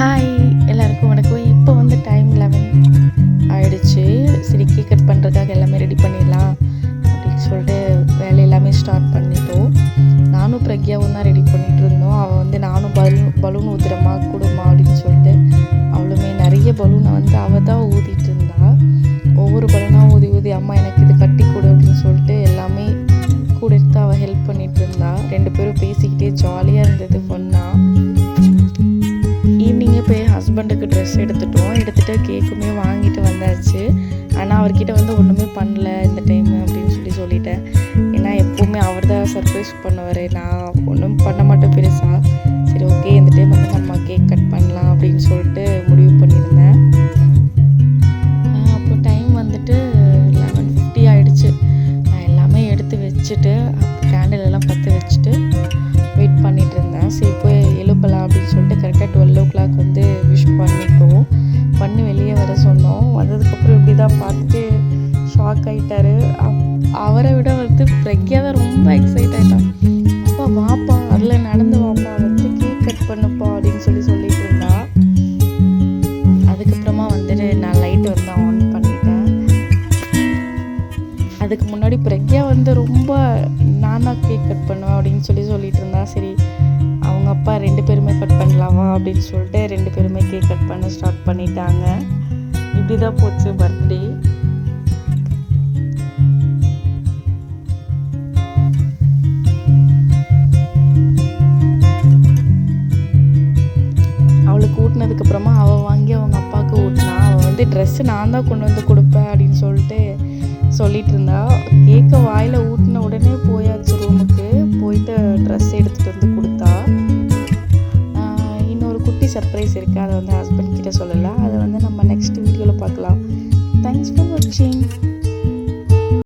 Hi எல்லாருக்கும் வணக்கம். இப்போ வந்து டைம் 11 ஆயிடுச்சு. சரி, கேக் கட் பண்ணுறதுக்காக எல்லாமே ரெடி பண்ணிடலாம் அப்படின்னு சொல்லிட்டு வேலை எல்லாமே ஸ்டார்ட் பண்ணிட்டோம். நானும் பிரக்யாவும் தான் ரெடி பண்ணிகிட்டு இருந்தோம். அவள் வந்து நானும் பலூன் ஊதுறமா கொடுமா அப்படின்னு சொல்லிட்டு அவளுமே நிறைய பலூனை வந்து அவள் தான் ஊதிட்டு இருந்தா. ஒவ்வொரு பலூனாக ஊதி ஊதி அம்மா எனக்கு இது கட்டி கொடு அப்படின்னு சொல்லிட்டு எல்லாமே கூட எடுத்து அவள் ஹெல்ப் பண்ணிகிட்டு இருந்தா. 2 பேரும் பேசிக்கிட்டே ஜாலியாக இருந்தது, ஃபன்னாக. ஈவினிங்கே போய் ஹஸ்பண்டுக்கு ட்ரெஸ் எடுத்துகிட்டு கேக்குமே வாங்கிட்டு வந்தாச்சு. ஆனால் அவர்கிட்ட வந்து ஒன்றுமே பண்ணல இந்த டைமு அப்படின்னு சொல்லிட்டேன். ஏன்னா எப்போவுமே அவர் தான் சர்ப்ரைஸ் பண்ணுவார், நான் ஒன்றும் பண்ண மாட்டேன் பெருசாக. சரி, ஓகே, இந்த டைம் வந்து நம்ம கேக் கட் பண்ணலாம் அப்படின்னு சொல்லிட்டு முடிவு பண்ணியிருந்தேன். அப்போ டைம் வந்துட்டு 11:50 ஆகிடுச்சு. நான் எல்லாமே எடுத்து வச்சுட்டு கேண்டில் எல்லாம் பற்ற வச்சுட்டு வெயிட் பண்ணிகிட்டு இருந்தேன். சரி, போய் எழுப்பலாம் அப்படின்னு சொல்லிட்டு கரெக்டாக 12 o'clock வந்து விஷ் பண்ணிட்டோம். பண்ணி வெளியே வர சொன்னோம். வந்ததுக்கப்புறம் இப்படி தான் பார்த்துட்டு ஷாக் ஆகிட்டாரு. அவரை விட வந்து பிரக்யா தான் ரொம்ப எக்ஸைட் ஆகிட்டான். அப்பா வாப்பா, அதில் நடந்து வாப்பா, வந்து கேக் கட் பண்ணுப்பா அப்படின்னு சொல்லிட்டு இருந்தா. அதுக்கப்புறமா வந்துட்டு நான் லைட் வந்து ஆன் பண்ணிட்டேன். அதுக்கு முன்னாடி பிரக்யா வந்து ரொம்ப நான் தான் கேக் கட் பண்ணுவேன் அப்படின்னு சொல்லிட்டு இருந்தா. சரி, அவங்க அப்பா 2 பேருமே கட் பண்ணலாமா அப்படின்னு சொல்லிட்டு 2 பேருமே கேக் கட் பண்ண ஸ்டார்ட் பண்ணிட்டாங்க. இப்படி தான் போச்சு பர்த்டே. அவளுக்கு ஊட்டினதுக்கப்புறமா அவள் வாங்கி அவங்க அப்பாவுக்கு ஊட்டினா. அவள் வந்து ட்ரெஸ்ஸு நான் தான் கொண்டு வந்து கொடுப்பேன் அப்படின்னு சொல்லிட்டு இருந்தா. கேக்கை வாயில் ஊட்டின உடனே போயாச்சு ரூமுக்கு. போயிட்டு ட்ரெஸ் எடுத்துகிட்டு வந்து கொடுத்தா. இன்னொரு குட்டி சர்ப்ரைஸ் இருக்குது, அதை வந்து ஹஸ்பண்ட் கிட்ட சொல்லலை. அதை வந்து நம்ம நெக்ஸ்ட் வீடியோவில் பார்க்கலாம். தேங்க்ஸ் ஃபார் வாட்சிங்.